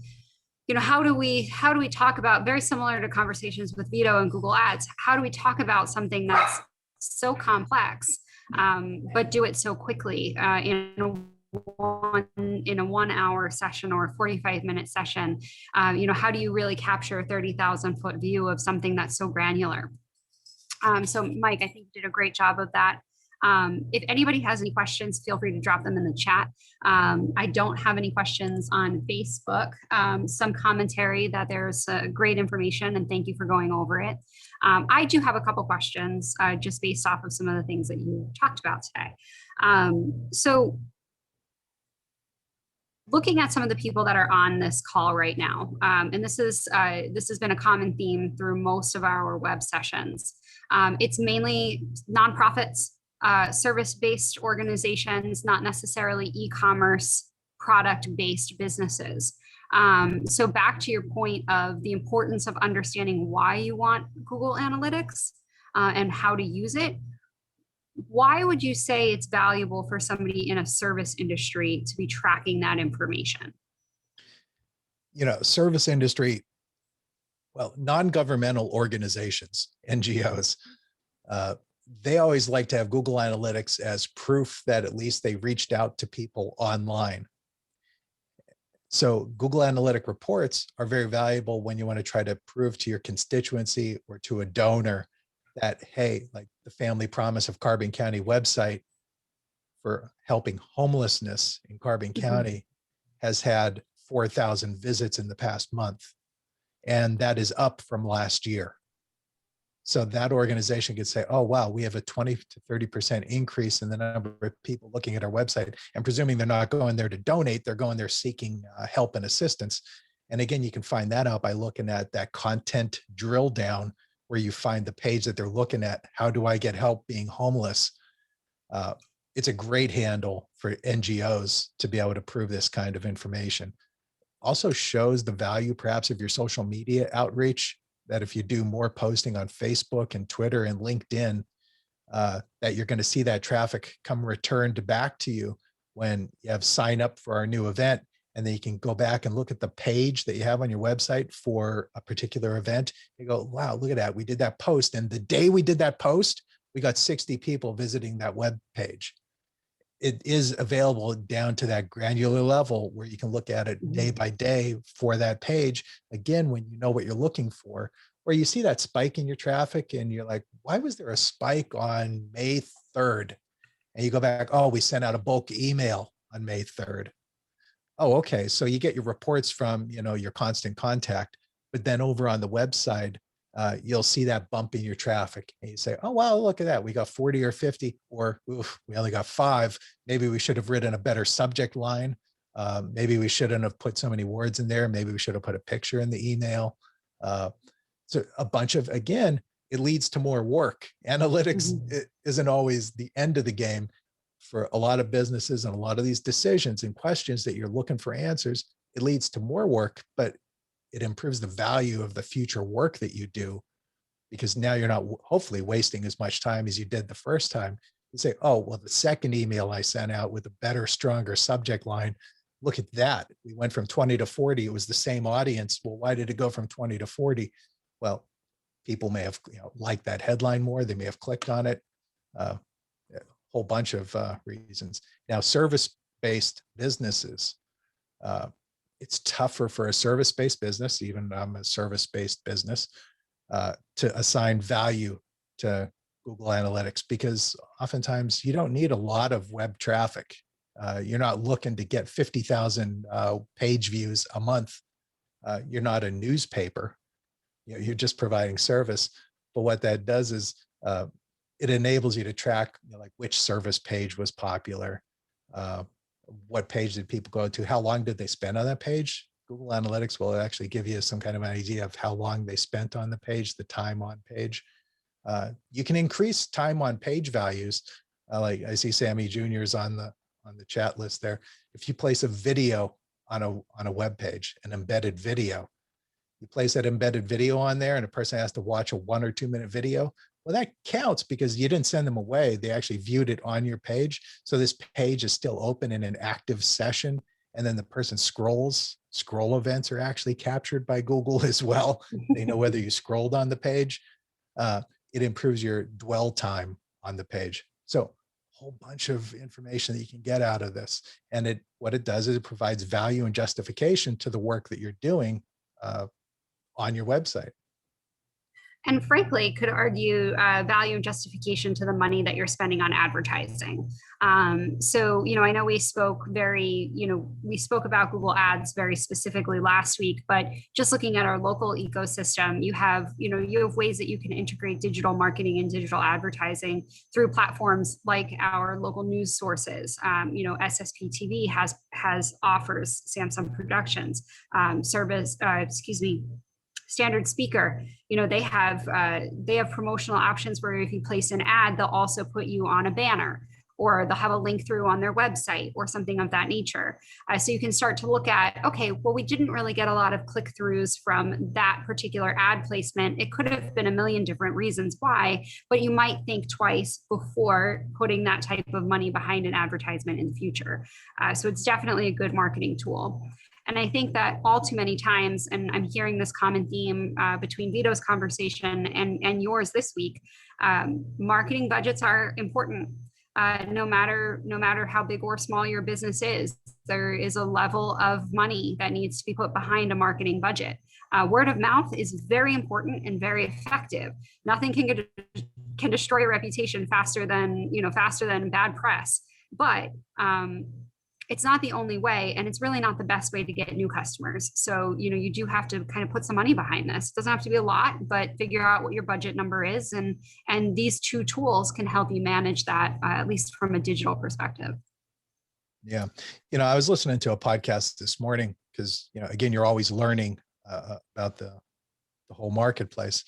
how do we talk about, very similar to conversations with Vito and Google Ads, how do we talk about something that's so complex, but do it so quickly in a 1 hour session or a 45-minute session? How do you really capture a 30,000-foot view of something that's so granular? So Mike, I think you did a great job of that. If anybody has any questions, feel free to drop them in the chat. I don't have any questions on Facebook. Some commentary that there's great information, and thank you for going over it. I do have a couple questions just based off of some of the things that you talked about today. So looking at some of the people that are on this call right now, and this has been a common theme through most of our web sessions. It's mainly nonprofits, service-based organizations, not necessarily e-commerce product-based businesses. So back to your point of the importance of understanding why you want Google Analytics and how to use it. Why would you say it's valuable for somebody in a service industry to be tracking that information? Service industry, well, non-governmental organizations, NGOs, they always like to have Google Analytics as proof that at least they reached out to people online. So Google Analytic reports are very valuable when you want to try to prove to your constituency or to a donor that, hey, like the Family Promise of Carbon County website for helping homelessness in Carbon County has had 4,000 visits in the past month. And that is up from last year. So that organization could say, oh, wow, we have a 20 to 30% increase in the number of people looking at our website. And presuming they're not going there to donate, they're going there seeking help and assistance. And again, you can find that out by looking at that content drill down where you find the page that they're looking at. How do I get help being homeless? It's a great handle for NGOs to be able to prove this kind of information. Also shows the value perhaps of your social media outreach, that if you do more posting on Facebook and Twitter and LinkedIn, that you're going to see that traffic come returned back to you when you have sign up for our new event. And then you can go back and look at the page that you have on your website for a particular event. You go, wow, look at that. We did that post. And the day we did that post, we got 60 people visiting that web page. it is available down to that granular level where you can look at it day by day for that page. Again, when you know what you're looking for, or you see that spike in your traffic and you're like, why was there a spike on May 3rd? And you go back, oh, we sent out a bulk email on May 3rd. Oh, okay. So you get your reports from, your constant contact, but then over on the website, you'll see that bump in your traffic and you say, oh, wow, look at that. We got 40 or 50, or oof, we only got 5. Maybe we should have written a better subject line. Maybe we shouldn't have put so many words in there. Maybe we should have put a picture in the email. So a bunch of, again, it leads to more work. Analytics isn't always the end of the game for a lot of businesses, and a lot of these decisions and questions that you're looking for answers. It leads to more work, but it improves the value of the future work that you do, because now you're not hopefully wasting as much time as you did the first time. You say, oh, well, the second email I sent out with a better, stronger subject line, look at that. We went from 20 to 40. It was the same audience. Well, why did it go from 20 to 40? Well, people may have liked that headline more. They may have clicked on it. A whole bunch of reasons. Now, service-based businesses, it's tougher for a service-based business, even a service-based business, to assign value to Google Analytics, because oftentimes you don't need a lot of web traffic. You're not looking to get 50,000 page views a month. You're not a newspaper. You're just providing service. But what that does is it enables you to track like which service page was popular, what page did people go to, how long did they spend on that page. Google Analytics will actually give you some kind of an idea of how long they spent on the page, the time on page. You can increase time on page values. Like I see Sammy Jr. is on the chat list there. If you place a video on a web page, an embedded video, you place that embedded video on there and a person has to watch a 1 or 2 minute video. Well, that counts because you didn't send them away. They actually viewed it on your page. So this page is still open in an active session. And then the person scrolls. Scroll events are actually captured by Google as well. They know whether you scrolled on the page. It improves your dwell time on the page. So a whole bunch of information that you can get out of this. And what it does is it provides value and justification to the work that you're doing on your website. And frankly, could argue value and justification to the money that you're spending on advertising. So, I know we spoke about Google Ads very specifically last week, but just looking at our local ecosystem, you have ways that you can integrate digital marketing and digital advertising through platforms like our local news sources. SSP TV has offers, Samsung Productions, Standard Speaker, they have promotional options where if you place an ad, they'll also put you on a banner, or they'll have a link through on their website or something of that nature. So you can start to look at, okay, well, we didn't really get a lot of click-throughs from that particular ad placement. It could have been a million different reasons why, but you might think twice before putting that type of money behind an advertisement in the future. So it's definitely a good marketing tool. And I think that all too many times, and I'm hearing this common theme between Vito's conversation and yours this week, marketing budgets are important. No matter how big or small your business is, there is a level of money that needs to be put behind a marketing budget. Word of mouth is very important and very effective. Nothing can destroy a reputation faster than bad press. But it's not the only way, and it's really not the best way to get new customers. So, you do have to kind of put some money behind this. It doesn't have to be a lot, but figure out what your budget number is. And these two tools can help you manage that, at least from a digital perspective. Yeah. I was listening to a podcast this morning because, again, you're always learning about the whole marketplace.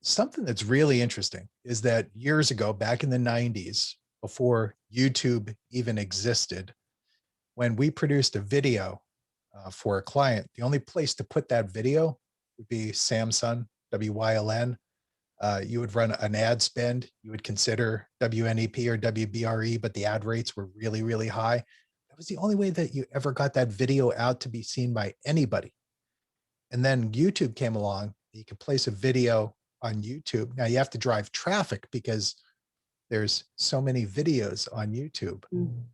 Something that's really interesting is that years ago, back in the 90s, before YouTube even existed, when we produced a video for a client, the only place to put that video would be Samsung, WYLN. You would run an ad spend. You would consider WNEP or WBRE, but the ad rates were really, really high. That was the only way that you ever got that video out to be seen by anybody. And then YouTube came along. You could place a video on YouTube. Now you have to drive traffic because there's so many videos on YouTube. Mm.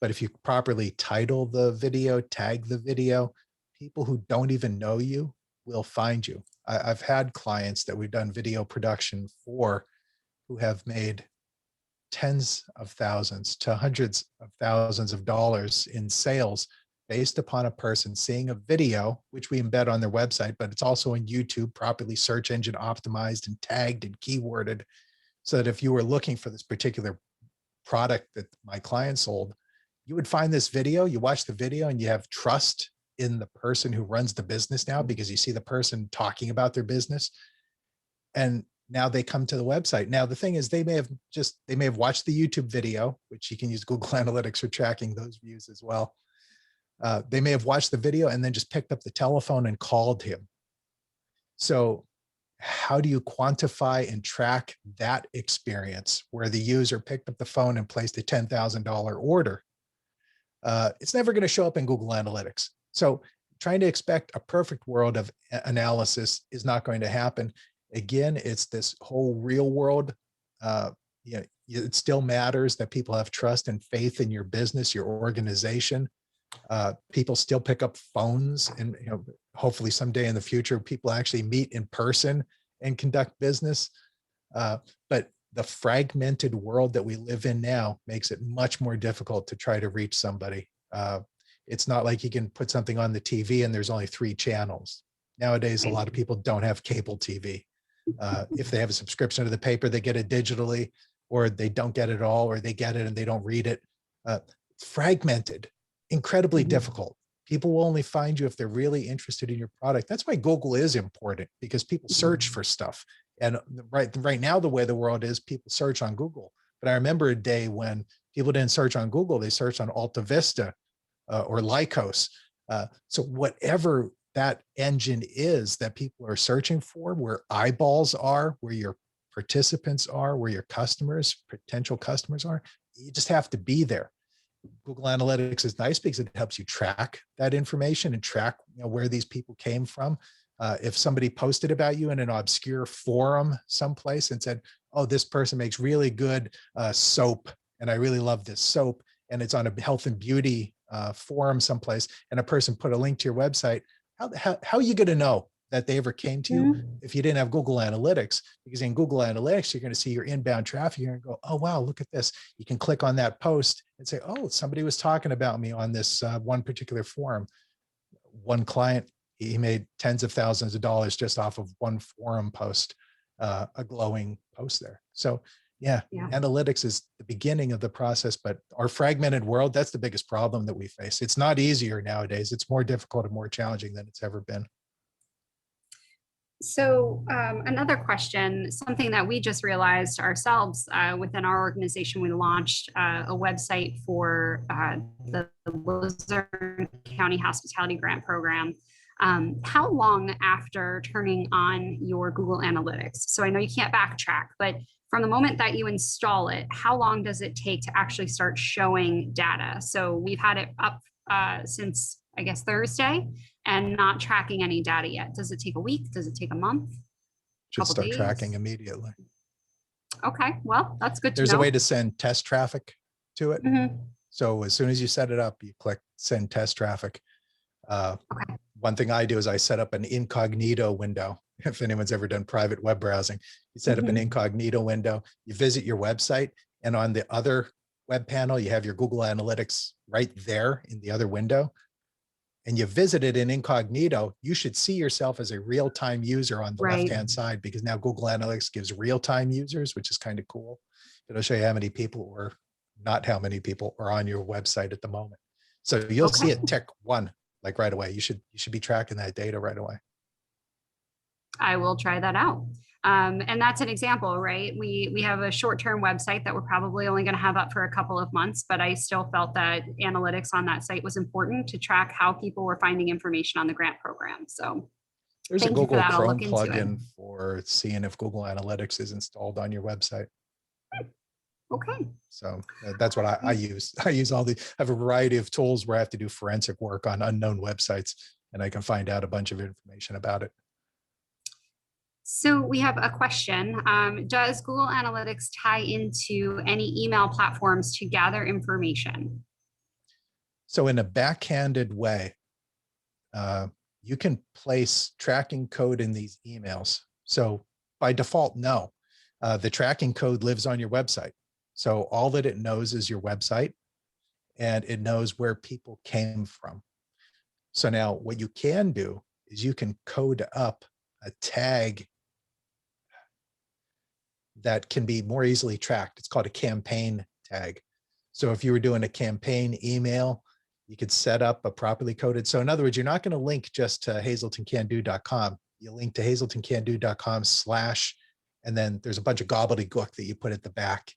But if you properly title the video, tag the video, people who don't even know you will find you. I've had clients that we've done video production for who have made tens of thousands to hundreds of thousands of dollars in sales based upon a person seeing a video, which we embed on their website, but it's also on YouTube, properly search engine optimized and tagged and keyworded, so that if you were looking for this particular product that my client sold, you would find this video, you watch the video, and you have trust in the person who runs the business now because you see the person talking about their business. And now they come to the website. Now, the thing is, they may have watched the YouTube video, which you can use Google Analytics for tracking those views as well. They may have watched the video and then just picked up the telephone and called him. So how do you quantify and track that experience where the user picked up the phone and placed a $10,000 order? It's never going to show up in Google Analytics. So trying to expect a perfect world of analysis is not going to happen. Again, it's this whole real world. It still matters that people have trust and faith in your business, your organization. People still pick up phones, and hopefully someday in the future, people actually meet in person and conduct business. But the fragmented world that we live in now makes it much more difficult to try to reach somebody. It's not like you can put something on the TV and there's only 3 channels. Nowadays, a lot of people don't have cable TV. If they have a subscription to the paper, they get it digitally, or they don't get it all, or they get it and they don't read it. Fragmented, incredibly difficult. People will only find you if they're really interested in your product. That's why Google is important, because people search for stuff. And right now, the way the world is, people search on Google. But I remember a day when people didn't search on Google, they searched on Alta Vista or Lycos. So whatever that engine is that people are searching for, where eyeballs are, where your participants are, where your customers, potential customers are, you just have to be there. Google Analytics is nice because it helps you track that information and track where these people came from. If somebody posted about you in an obscure forum someplace and said, oh, this person makes really good soap, and I really love this soap, and it's on a health and beauty forum someplace, and a person put a link to your website, how are you going to know that they ever came to you if you didn't have Google Analytics? Because in Google Analytics, you're going to see your inbound traffic. You're going to go, oh, wow, look at this. You can click on that post and say, oh, somebody was talking about me on this one particular forum. One client, he made tens of thousands of dollars just off of one forum post, a glowing post there. So yeah, analytics is the beginning of the process, but our fragmented world, that's the biggest problem that we face. It's not easier nowadays. It's more difficult and more challenging than it's ever been. So another question, something that we just realized ourselves within our organization, we launched a website for the Luzerne County Hospitality Grant Program. How long after turning on your Google Analytics? So I know you can't backtrack, but from the moment that you install it, how long does it take to actually start showing data? So we've had it up since, I guess, Thursday, and not tracking any data yet. Does it take a week? Does it take a month? Should start tracking immediately. Okay, well, that's good to know. There's a way to send test traffic to it. So as soon as you set it up, you click send test traffic. One thing I do is I set up an incognito window. If anyone's ever done private web browsing, you set up an incognito window, you visit your website, and on the other web panel, you have your Google Analytics right there in the other window, and you visit it in incognito. You should see yourself as a real-time user on the left-hand side, because now Google Analytics gives real-time users, which is kind of cool. It'll show you how many people or not how many people are on your website at the moment. So you'll see it tick 1, like right away. You should be tracking that data right away. I will try that out. And that's an example, right? We have a short-term website that we're probably only going to have up for a couple of months, but I still felt that analytics on that site was important to track how people were finding information on the grant program. So there's a Google Chrome plugin for seeing if Google Analytics is installed on your website. Okay. So that's what I use. I have a variety of tools where I have to do forensic work on unknown websites, and I can find out a bunch of information about it. So we have a question. Does Google Analytics tie into any email platforms to gather information? So in a backhanded way, uh, you can place tracking code in these emails. So by default, no. The tracking code lives on your website. So all that it knows is your website, and it knows where people came from. So now what you can do is you can code up a tag that can be more easily tracked. It's called a campaign tag. So if you were doing a campaign email, you could set up a properly coded. So in other words, you're not going to link just to hazeltoncando.com. You link to hazeltoncando.com/ and then there's a bunch of gobbledygook that you put at the back.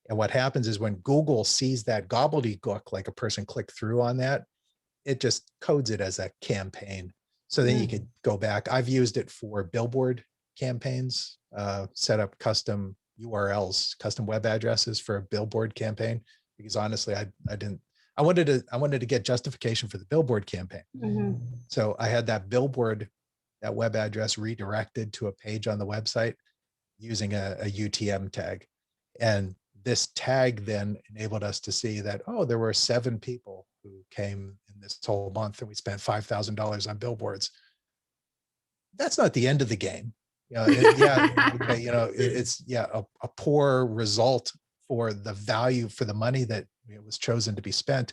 And what happens is when Google sees that gobbledygook, like a person clicked through on that, it just codes it as a campaign. So then you could go back. I've used it for billboard campaigns, set up custom URLs, custom web addresses for a billboard campaign, because honestly, I wanted to get justification for the billboard campaign. Mhm. So I had that billboard, that web address redirected to a page on the website using a UTM tag. And this tag then enabled us to see that, oh, there were 7 people who came in this whole month and we spent $5,000 on billboards. That's not the end of the game. It's a poor result for the value, for the money that was chosen to be spent,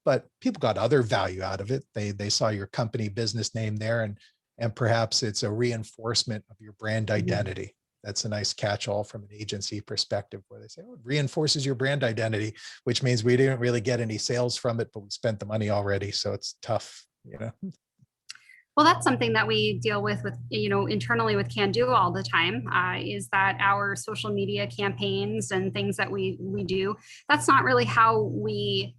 but people got other value out of it. They saw your company business name there, and perhaps it's a reinforcement of your brand identity. That's a nice catch-all from an agency perspective, where they say, oh, it reinforces your brand identity, which means we didn't really get any sales from it, but we spent the money already. So it's tough, Well, that's something that we deal with internally with Can Do all the time, is that our social media campaigns and things that we do, that's not really how we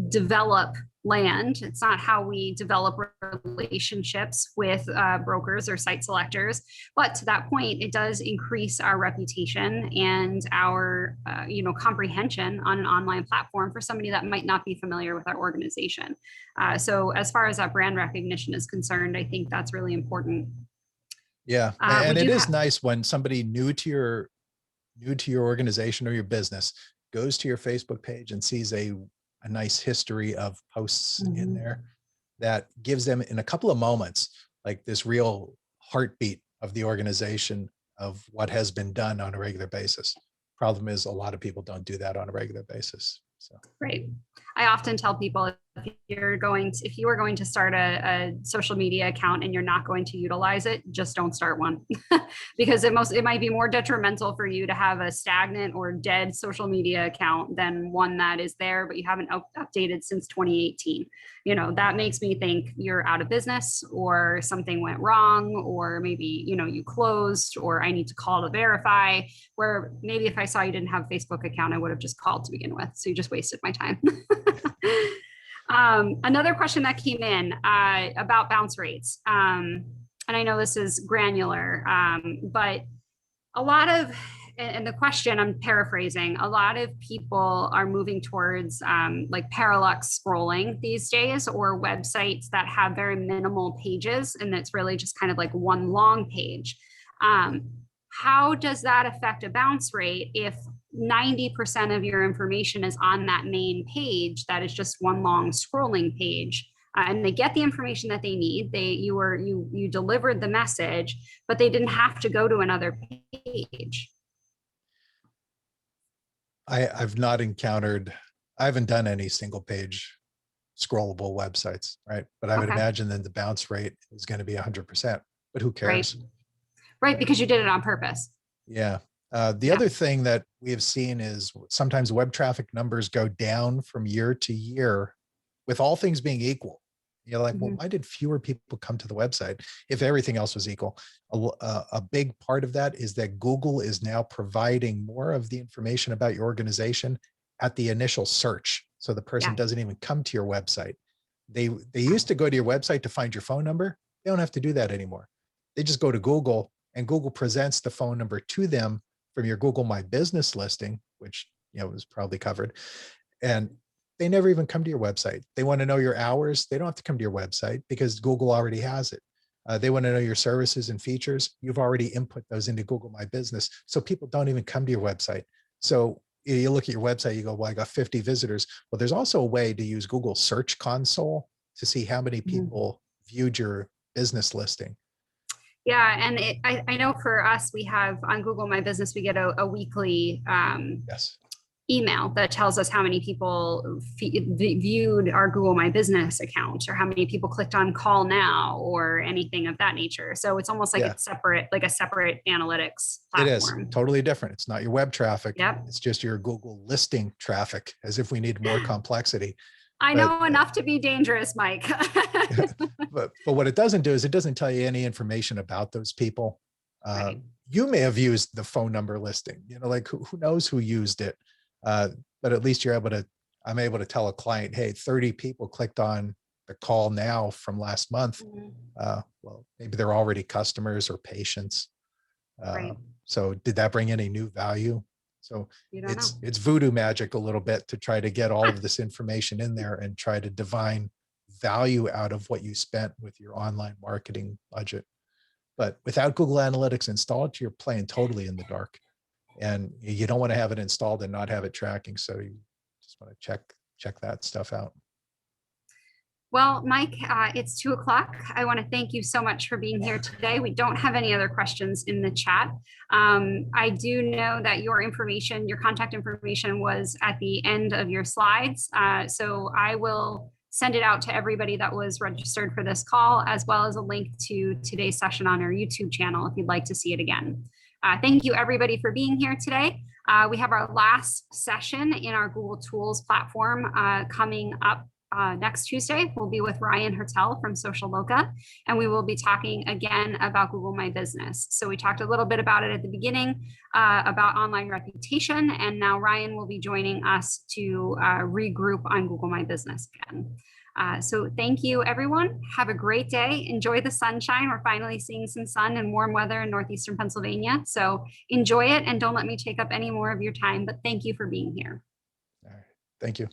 develop land. It's not how we develop relationships with brokers or site selectors. But to that point, it does increase our reputation and our comprehension on an online platform for somebody that might not be familiar with our organization. So as far as that brand recognition is concerned, I think that's really important. Yeah. And it is nice when somebody new to your organization or your business goes to your Facebook page and sees a nice history of posts in there that gives them, in a couple of moments, like this real heartbeat of the organization, of what has been done on a regular basis. Problem is, a lot of people don't do that on a regular basis. So. Right. I often tell people, if you are going to start a social media account and you're not going to utilize it, just don't start one. Because it might be more detrimental for you to have a stagnant or dead social media account than one that is there, but you haven't updated since 2018. That makes me think you're out of business, or something went wrong, or maybe, you closed, or I need to call to verify, where maybe if I saw you didn't have a Facebook account, I would have just called to begin with. So you just wasted my time. Another question that came in about bounce rates. And I know this is granular, but a lot of, and the question, I'm paraphrasing, a lot of people are moving towards like parallax scrolling these days, or websites that have very minimal pages, and it's really just kind of like one long page. How does that affect a bounce rate if 90% of your information is on that main page that is just one long scrolling page? And they get the information that they need. You delivered the message, but they didn't have to go to another page. I haven't done any single page scrollable websites, right? But I would imagine that the bounce rate is going to be 100%, but who cares? Right, because you did it on purpose. Yeah. The other thing that we have seen is sometimes web traffic numbers go down from year to year, with all things being equal. You're like, well, why did fewer people come to the website if everything else was equal? A big part of that is that Google is now providing more of the information about your organization at the initial search. So the person doesn't even come to your website. They used to go to your website to find your phone number. They don't have to do that anymore. They just go to Google, and Google presents the phone number to them from your Google My Business listing, which was probably covered. And they never even come to your website. They want to know your hours. They don't have to come to your website because Google already has it. They want to know your services and features. You've already input those into Google My Business. So people don't even come to your website. So you look at your website, you go, well, I got 50 visitors. Well, there's also a way to use Google Search Console to see how many people viewed your business listing. Yeah, and I know for us, we have on Google My Business, we get a weekly Yes. email that tells us how many people viewed our Google My Business account, or how many people clicked on call now, or anything of that nature. So it's almost like Yeah. it's separate, like a separate analytics It is platform. totally different. It's not your web traffic. Yep. It's just your Google listing traffic, as if we need more complexity. I know enough to be dangerous, Mike. but what it doesn't do is it doesn't tell you any information about those people. Right. You may have used the phone number listing, like who knows who used it. But at least I'm able to tell a client, hey, 30 people clicked on the call now from last month. Well, maybe they're already customers or patients. Right. So did that bring any new value? So it's voodoo magic a little bit to try to get all of this information in there and try to divine value out of what you spent with your online marketing budget. But without Google Analytics installed, you're playing totally in the dark, and you don't want to have it installed and not have it tracking. So you just want to check that stuff out. Well, Mike, it's 2:00. I want to thank you so much for being here today. We don't have any other questions in the chat. I do know that your contact information was at the end of your slides. So I will send it out to everybody that was registered for this call, as well as a link to today's session on our YouTube channel if you'd like to see it again. Thank you, everybody, for being here today. We have our last session in our Google Tools platform coming up next Tuesday. We'll be with Ryan Hertel from Social Loca, and we will be talking again about Google My Business. So we talked a little bit about it at the beginning, about online reputation, and now Ryan will be joining us to regroup on Google My Business again. So thank you, everyone. Have a great day. Enjoy the sunshine. We're finally seeing some sun and warm weather in northeastern Pennsylvania. So enjoy it, and don't let me take up any more of your time, but thank you for being here. All right. Thank you.